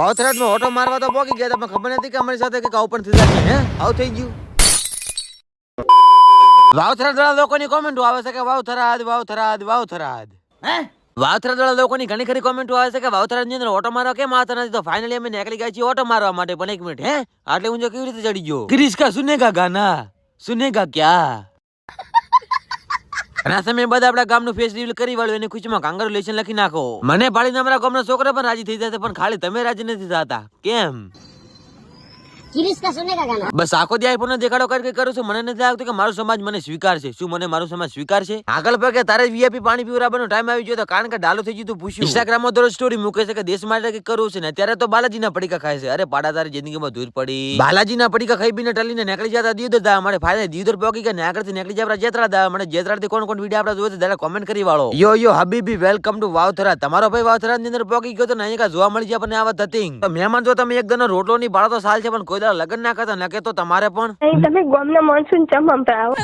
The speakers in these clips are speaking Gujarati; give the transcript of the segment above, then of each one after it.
ભાવથરાજમાં ઓટો મારવા તો પોકી ગયા હતા પણ ખબર નથી કે અમારી સાથે કે ઓપન થઈ જાય હે આવું થઈ ગયું. વાવથરાદ વાળા લોકોની કોમેન્ટો આવે છે કે વાવથરાદ વાવથરાદ વાવથરાદ હે વાવથરાદ વાળા લોકોની ઘણી ખરી કોમેન્ટો આવે છે કે વાવથરાદ ની અંદર ઓટો મારવા કેમ આવતા નથી તો ફાઇનલી અમે નીકળી ગયા છીએ ઓટો મારવા માટે. પણ 1 મિનિટ હે આટલે ઊંચો કેવી રીતે ચડી ગયો? ક્રિશ કા સુનેગા ગાના સુનેગા ક્યા? અને આ સમય બધા આપડા ગામનું ફેસ રિવીલ કરી વાળું એની ખુશીમાં કોંગ્રેચ્યુલેશન લખી નાખો. મને પાડીને અમારા ગામના છોકરા પણ રાજી થઈ જશે પણ ખાલી તમે રાજી નથી થતા કેમ? બસ આખો દી આઈફોન દેખાડો કરી કરું છું. મને નથી લાગતું કે મારો સમાજ મને સ્વીકારશે. શું મને મારો સમાજ સ્વીકારશે? આગળ પર કે તારે વીઆઈપી પાણી પીવડાવવાનો ટાઈમ આવી ગયો તો કારણ કે ડાલો થઈ ગયું તું પૂછ્યું. ઇન્સ્ટાગ્રામમાં દરરોજ સ્ટોરી મૂકે છે કે દેશ માટે કઈ કરવું છે ને અત્યારે તો બાલાજીના પડીકા ખાય છે. અરે પાડા તારી જિંદગીમાં ધૂળ પડી. બાલાજીના પડીકા ખાઈ બીને ટલીને નીકળી જતા દીધો હતા અમારે ફાયદા દીધો પોકી કે આગળથી નીકળી જાય જેતરા દા મને જેતરાથી કોણ કોણ વિડીયો આપણે જોયો ત્યારે કોમેન્ટ કરી વાળો. યો હબીબી વેલકમ ટુ વાવથરા. તમારો ભાઈ વાવથરા ની અંદર પોકી ગયો તો નહીં જોવા મળી જાય પણ આવા થતી તો મહેમાન જો તમે એક દનો રોટલો ની બાળો તો સાલ છે પણ કોઈ દાડો લગન ના કરતા નકે તો તમારે પણ તમે ગામના માણસોને ચમ સંભળાવો.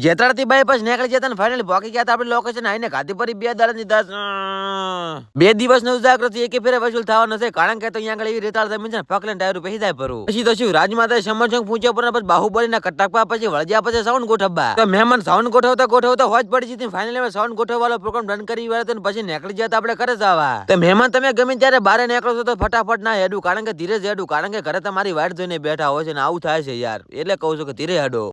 જેતરાથી બાયપાસ નીકળી જતા ને ફાઇનલી પોકી ગયા આપણે લોકેશન આવીને ગાદી પરી 2 દાડાની 2 દિવસ નો ઉજાગરથી એકે ફેરે વસૂલ થવા નથી કારણ કે તો અહીંયા આગળ એવી રેતાળ જમીન છે ફકલે ટાયર પેહી જાય ભરું. પછી તો શું રાજમાતા સમરજંગ પૂછ્યા પર પછી બાહુબલી ના કટાકપા પછી વળજ્યા પછી સાઉન્ડ ગોઠવવા તો મહેમાન સાઉન્ડ ગોઠવતા હોજ પડી જતી ફાઇનલી અમે સાઉન્ડ ગોઠવવાનો પ્રોગ્રામ ડન કરી વાળા પછી નીકળી જતા આપણે ઘરે જવા. તો મહેમાન તમે ગમે ત્યારે બહાર નીકળો છો તો ફટાફટ ના હેડું કારણ કે ધીરે જ હેડું કારણ કે ઘરે તમારી વાટ જોઈને બેઠા હોય છે ને આવું થાય છે યાર એટલે કહું છું કે ધીરે હેડો.